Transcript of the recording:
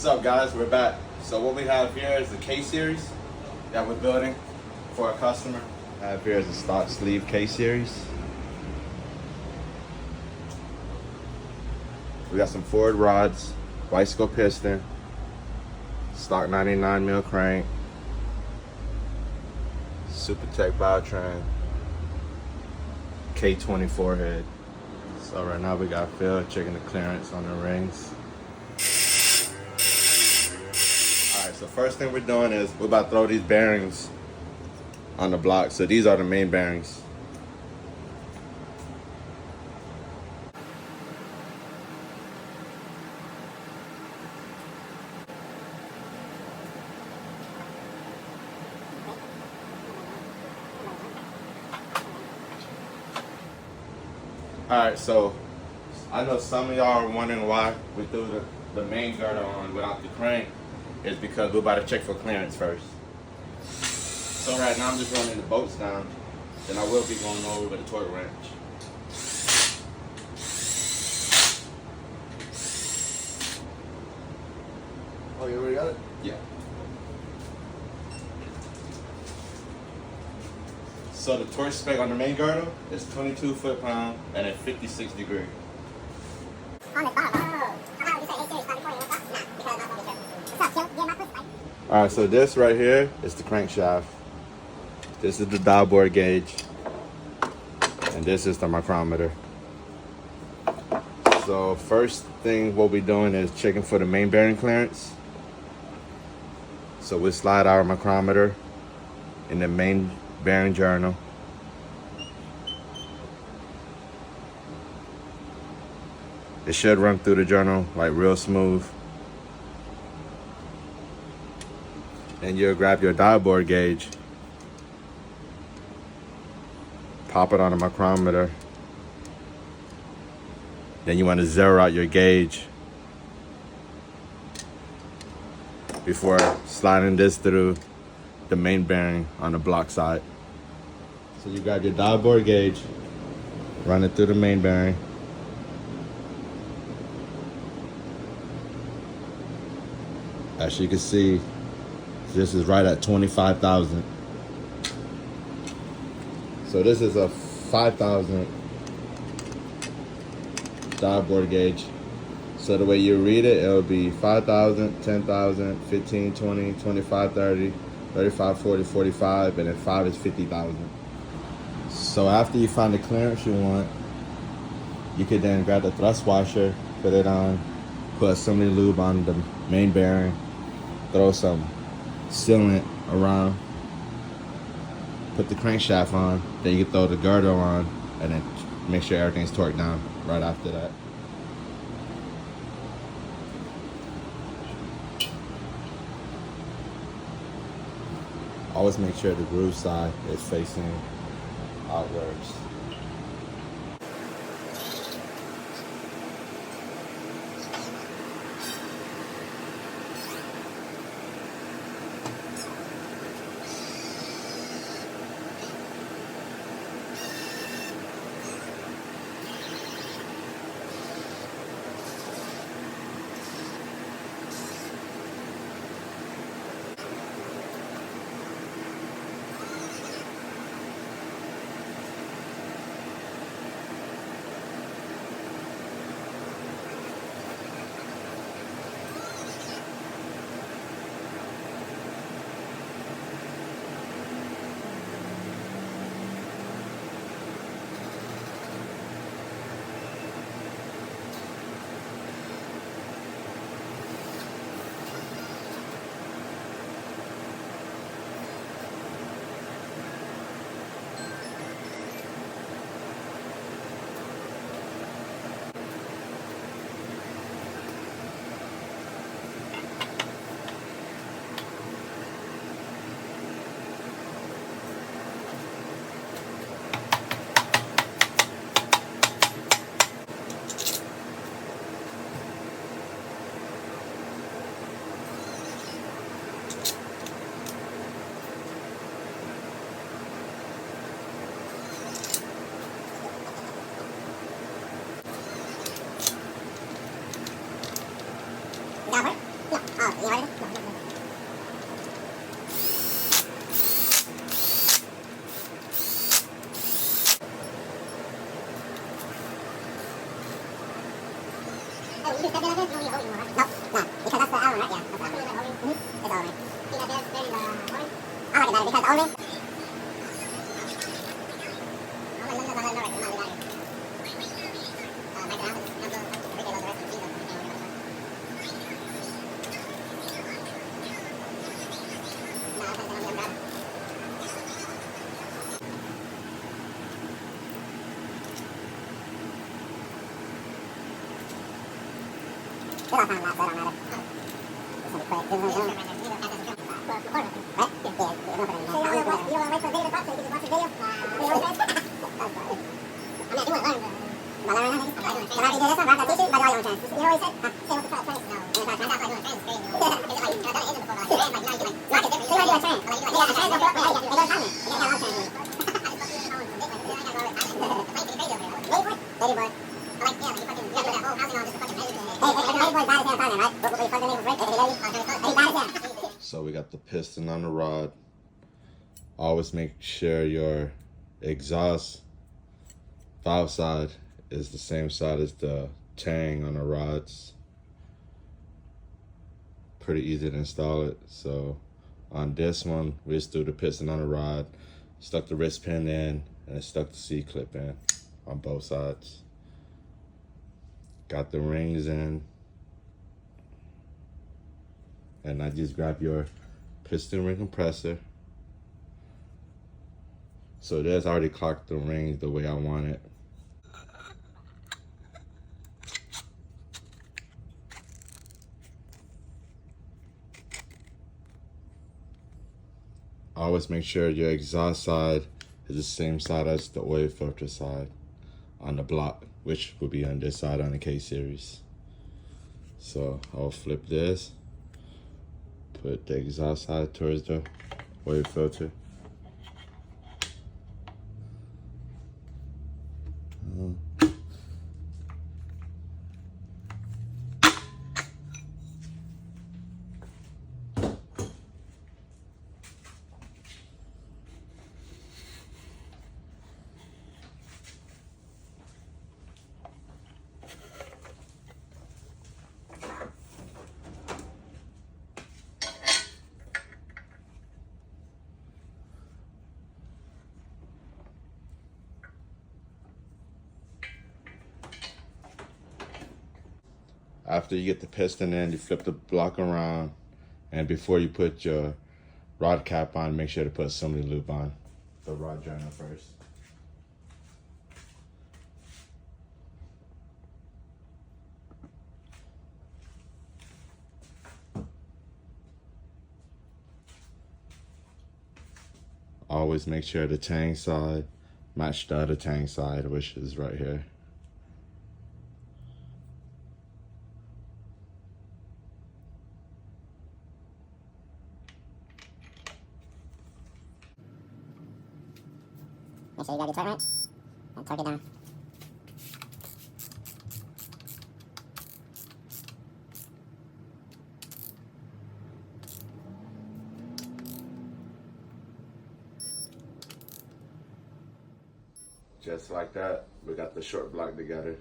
What's up, guys? We're back. So what we have here is the K-Series that we're building for a customer. I have here is a stock sleeve K-Series. We got some forward rods, bicycle piston, stock 99 mil crank, Supertech Biotrans, K24 head. So right now we got Phil checking the clearance on the rings. Alright, so first thing we're doing is we're about to throw these bearings on the block. So these are the main bearings. Alright, so I know some of y'all are wondering why we threw the main girder on without the crank. It's because we're about to check for clearance first. So right now I'm just running the bolts down. Then I will be going over with a torque wrench. Oh, you already got it? Yeah. So the torque spec on the main girdle is 22 foot-pound and at 56 degrees. Alright, so this right here is the crankshaft. This is the dial bore gauge. And this is the micrometer. So first thing what we're doing is checking for the main bearing clearance. So we slide our micrometer in the main bearing journal. It should run through the journal like real smooth. And you'll grab your dial bore gauge, pop it on the micrometer. Then you want to zero out your gauge before sliding this through the main bearing on the block side. So you grab your dial bore gauge, run it through the main bearing. As you can see, this is right at 25,000. So this is a 5,000 dial bore gauge. So the way you read it, it'll be 5,000, 10,000, 15, 20, 25, 30, 35, 40, 45, and then 5 is 50,000. So after you find the clearance you want, you could then grab the thrust washer, put it on, put assembly lube on the main bearing, throw some sealant around, put the crankshaft on, then you can throw the girdle on, and then make sure everything's torqued down right after that. Always make sure the groove side is facing outwards. So we got the piston on the rod. Always make sure your exhaust valve side is the same side as the tang on the rods. Pretty easy to install it. So on this one, we just threw the piston on the rod, stuck the wrist pin in, and stuck the C-clip in on both sides. Got the rings in. And I just grab your piston ring compressor. So there's already clocked the rings the way I want it. Always make sure your exhaust side is the same side as the oil filter side on the block, which will be on this side on the K-Series. So I'll flip this. Put the exhaust side towards the oil filter. After you get the piston in, you flip the block around, and before you put your rod cap on, make sure to put assembly lube on the rod joiner first. Always make sure the tang side match the other tang side, which is right here. Make sure you grab your torque wrench and torque it down. Just like that, we got the short block together.